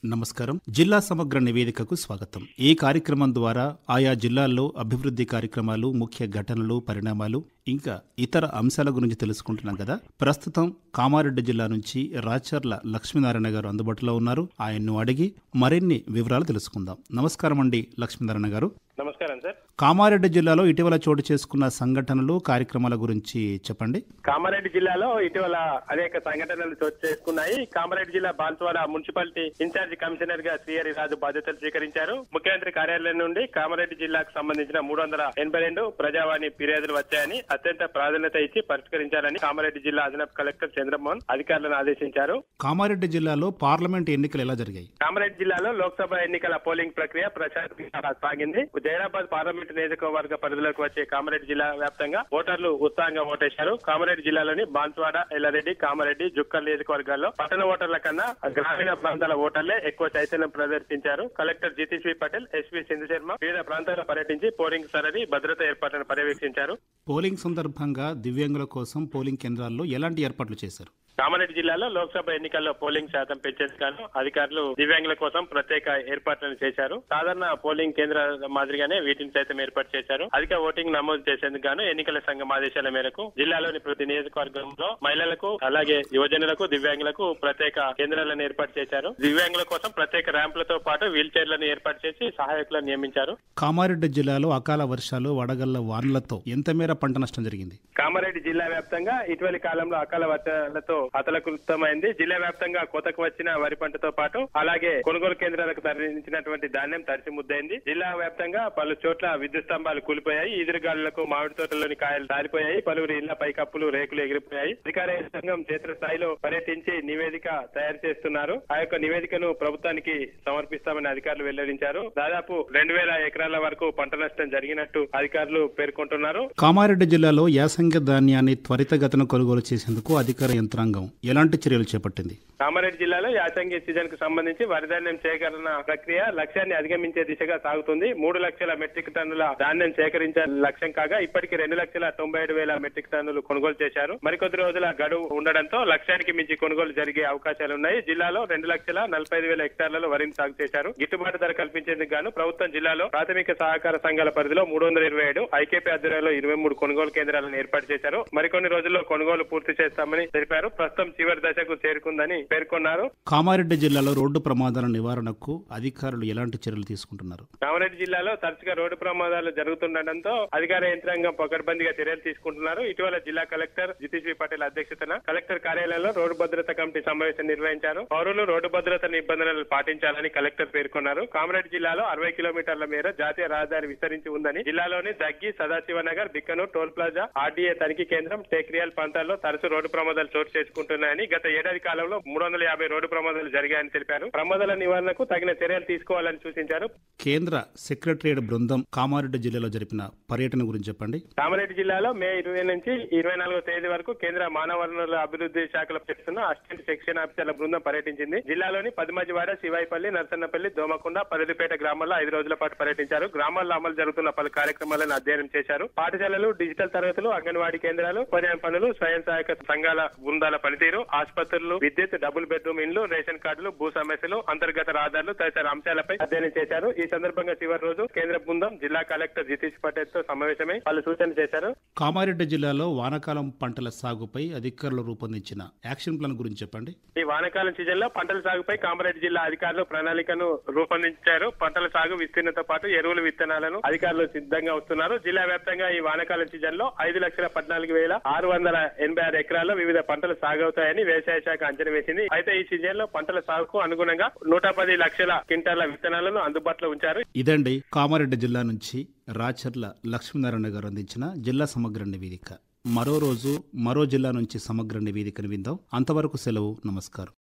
నమస్కారం. జిల్లా సమగ్ర నివేదికకు స్వాగతం. ఈ కార్యక్రమం ద్వారా ఆయా జిల్లాల్లో అభివృద్ధి కార్యక్రమాలు, ముఖ్య ఘటనలు, పరిణామాలు ఇంకా ఇతర అంశాల గురించి తెలుసుకుంటున్నాం కదా. ప్రస్తుతం కామారెడ్డి జిల్లా నుంచి రాచర్ల లక్ష్మీనారాయణ గారు అందుబాటులో ఉన్నారు. ఆయన్ను అడిగి మరిన్ని వివరాలు తెలుసుకుందాం. నమస్కారం అండి లక్ష్మీనారాయణ గారు. నమస్కారం సార్. కామారెడ్డి జిల్లాలో ఇటీవల చోటు చేసుకున్న సంఘటనలు, కార్యక్రమాల గురించి చెప్పండి. కామారెడ్డి జిల్లాలో ఇటీవల అనేక సంఘటనలు చోటు చేసుకున్నాయి. కామారెడ్డి జిల్లా బాన్సువాడ మున్సిపాలిటీ ఇన్ఛార్జి కమిషనర్ గా శ్రీహరి రాజు బాధ్యతలు స్వీకరించారు. ముఖ్యమంత్రి కార్యాలయం నుండి కామారెడ్డి జిల్లాకు సంబంధించిన 382 ప్రజావాణి ఫిర్యాదులు వచ్చాయని, అత్యంత ప్రాధాన్యత ఇచ్చి పరిష్కరించాలని కామారెడ్డి జిల్లా అదనపు కలెక్టర్ చంద్రమోహన్ అధికారులను ఆదేశించారు. కామారెడ్డి జిల్లాలో పార్లమెంట్ ఎన్నికలు ఎలా జరిగాయి? కామారెడ్డి జిల్లాలో లోక్సభ ఎన్నికల పోలింగ్ ప్రక్రియ ప్రశాంతంగా సాగింది. జైరాబాద్ పార్లమెంట్ నియోజకవర్గ పరిధిలోకి వచ్చే కామారెడ్డి జిల్లా వ్యాప్తంగా ఓటర్లు ఉత్సాహంగా ఓటేశారు. కామారెడ్డి జిల్లాలోని బాన్సువాడ, ఎల్లారెడ్డి, కామారెడ్డి, జుక్కల్ నియోజకవర్గాల్లో పట్టణ ఓటర్ల కన్నా గ్రామీణ ప్రాంతాల ఓటర్లే ఎక్కువ చైతన్యం ప్రదర్శించారు. కలెక్టర్ జితేశ్వీ పటేల్, ఎస్పీ సింధు శర్మ వివిధ ప్రాంతాల్లో పర్యటించి పోలింగ్ సరళి, భద్రతా ఏర్పాట్లను పర్యవేక్షించారు. పోలింగ్ సందర్భంగా దివ్యాంగుల కోసం పోలింగ్ కేంద్రాల్లో ఎలాంటి ఏర్పాట్లు చేశారు? కామారెడ్డి జిల్లాలో లోక్సభ ఎన్నికల్లో పోలింగ్ శాతం పెంచేందుకు గాను అధికారులు దివ్యాంగుల కోసం ప్రత్యేక ఏర్పాట్లను చేశారు. సాధారణ పోలింగ్ కేంద్రాల మాదిరిగానే వీటిని సైతం ఏర్పాటు చేశారు. అధిక ఓటింగ్ నమోదు చేసేందుకు గాను ఎన్నికల సంఘం ఆదేశాల మేరకు జిల్లాలోని ప్రతి నియోజకవర్గంలో మహిళలకు, అలాగే యువజనులకు, దివ్యాంగులకు ప్రత్యేక కేంద్రాలను ఏర్పాటు చేశారు. దివ్యాంగుల కోసం ప్రత్యేక ర్యాంపులతో పాటు వీల్ చైర్లను ఏర్పాటు చేసి సహాయకులను నియమించారు. కామారెడ్డి జిల్లాలో అకాల వర్షాలు, వడగళ్ల వానలతో ఎంత మేర పంట నష్టం జరిగింది? కామారెడ్డి జిల్లా వ్యాప్తంగా ఇటీవలి కాలంలో అకాల వర్షాలతో అతలకుతమైంది. జిల్లా వ్యాప్తంగా కోతకు వచ్చిన వరి పంటతో పాటు అలాగే కొనుగోలు కేంద్రాలకు తరలించినటువంటి ధాన్యం తడిసి ముద్దైంది. జిల్లా వ్యాప్తంగా పలు చోట్ల విద్యుత్ స్తంభాలు కూలిపోయాయి. ఈదురుగాలులకు మామిడి తోటలోని కాయలు రాలిపోయాయి. పలువురి ఇళ్ల పైకప్పులు, రేకులు ఎగిరిపోయాయి. అధికార సంఘం క్షేత్రస్థాయిలో పర్యటించి నివేదిక తయారు చేస్తున్నారు. ఆ యొక్క నివేదికను ప్రభుత్వానికి సమర్పిస్తామని అధికారులు వెల్లడించారు. దాదాపు 2000 ఎకరాల వరకు పంట నష్టం జరిగినట్టు అధికారులు పేర్కొంటున్నారు. కామారెడ్డి జిల్లాలో యాసంగి ధాన్యాన్ని త్వరితగతిన కొనుగోలు చేసేందుకు అధికార యంత్రాంగం ఎలాంటి చర్యలు చేపట్టింది? కామారెడ్డి జిల్లాలో యాసంగి సీజన్ కు సంబంధించి వరిధాన్యం సేకరణ ప్రక్రియ లక్ష్యాన్ని అధిగమించే దిశగా సాగుతుంది. 3 లక్షల మెట్రిక్ టన్నుల ధాన్యం సేకరించే లక్ష్యం కాగా ఇప్పటికి 2,97,000 మెట్రిక్ టన్నులు కొనుగోలు చేశారు. మరికొద్ది రోజుల గడువు ఉండడంతో లక్ష్యానికి మించి కొనుగోలు జరిగే అవకాశాలున్నాయి. జిల్లాలో 2,45,000 హెక్టార్లలో వరిని సాగు చేశారు. గిట్టుబాటు ధర కల్పించేందుకు గాను ప్రభుత్వం జిల్లాలో ప్రాథమిక సహకార సంఘాల పరిధిలో 327, ఐకేపీ ఆధ్వర్యంలో 23 కొనుగోలు కేంద్రాలను ఏర్పాటు చేశారు. మరికొన్ని రోజుల్లో కొనుగోలు పూర్తి చేస్తామని తెలిపారు. ప్రస్తుతం చివరి దశకు చేరుకుందని పేర్కొన్నారు. కామారెడ్డి జిల్లాలో రోడ్డు ప్రమాదాల నివారణకు అధికారులు ఎలాంటి చర్యలు తీసుకుంటున్నారు? కామారెడ్డి జిల్లాలో తరచుగా రోడ్డు ప్రమాదాలు జరుగుతుండటంతో అధికార యంత్రాంగం పకడ్బందీగా చర్యలు తీసుకుంటున్నారు. ఇటీవల జిల్లా కలెక్టర్ జితేశ్వీ పటేల్ అధ్యక్షతన కలెక్టర్ కార్యాలయంలో రోడ్డు భద్రత కమిటీ సమావేశం నిర్వహించారు. పౌరులు రోడ్డు భద్రత నిబంధనలు పాటించాలని కలెక్టర్ పేర్కొన్నారు. కామారెడ్డి జిల్లాలో 60 కిలోమీటర్ల మేర జాతీయ రహదారి విస్తరించి ఉందని, జిల్లాలోని Daggi, Sadashivnagar, Bikkanoor, toll plaza, RDA తనిఖీ కేంద్రం, టేక్రియాల్ ప్రాంతాల్లో తరచు రోడ్డు ప్రమాదాలు చోటు చేసుకుంటున్నాయని, గత ఏడాది కాలంలో 350 రోడ్డు ప్రమాదాలు జరిగాయని తెలిపారు. ప్రమాదాల నివారణకు తగిన చర్యలు తీసుకోవాలని సూచించారు. కేంద్ర సెక్రటరియట్ బృందం కామారెడ్డి జిల్లాలో జరిపిన పర్యటన గురించి చెప్పండి. కామారెడ్డి జిల్లాలో మే 20 నుంచి 24వ తేదీ వరకు కేంద్ర మానవ వనరుల అభివృద్ధి శాఖలో చేస్తున్న అసిస్టెంట్ సెక్షన్ ఆఫీసర్ల బృందం పర్యటించింది. జిల్లాలోని పదిమజివాడ, శివాయిపల్లి, నర్సన్నపల్లి, దోమకొండ, పరిధిపేట గ్రామాల్లో 5 రోజుల పాటు పర్యటించారు. గ్రామాల్లో అమలు జరుగుతున్న పలు కార్యక్రమాలను అధ్యయనం చేశారు. పాఠశాలలు, డిజిటల్ తరగతులు, అంగన్వాడీ కేంద్రాలు, ఉపాధ్యాయ పనులు, స్వయం సహాయక సంఘాల బృందాల పనితీరు, ఆసుపత్రులు, విద్యుత్, డబుల్ బెడ్రూమ్ ఇండ్లు, రేషన్ కార్డులు, భూ సమస్యలు, అంతర్గత రహదారులు తదితర అంశాలపై అధ్యయనం చేశారు. ఈ సందర్భంగా చివరి రోజు కేంద్ర బృందం జిల్లా కలెక్టర్ జితేష్ పటేల్ తో సమావేశమై పలు సూచనలు చేశారు. కామారెడ్డి జిల్లాలో వానాకాలం పంటల సాగుపై అధికారులు రూపొందించిన యాక్షన్ ప్లాన్ గురించి చెప్పండి. ఈ వానాకాలం సీజన్ లో పంటల సాగుపై కామారెడ్డి జిల్లా అధికారులు ప్రణాళికను రూపొందించారు. పంటల సాగు విస్తీర్ణతో పాటు ఎరువులు, విత్తనాలను అధికారులు సిద్ధంగా వస్తున్నారు. జిల్లా వ్యాప్తంగా ఈ వానాకాలం సీజన్ లో 5,14,686 ఎకరాల్లో వివిధ పంటలు సాగవుతాయని వ్యవసాయ శాఖ అంచనా వేసింది. అయితే ఈ సీజన్ లో పంటల సాగుకు అనుగుణంగా 110 లక్షల క్వింటాల విత్తనాలను అందుబాటులో ఉంచారు. ఇదండి కామారెడ్డి జిల్లా నుంచి రాచర్ల లక్ష్మీనారాయణ గారు అందించిన జిల్లా సమగ్ర నివేదిక. మరో రోజు మరో జిల్లా నుంచి సమగ్ర నివేదికను విందాం. అంతవరకు సెలవు. నమస్కారం.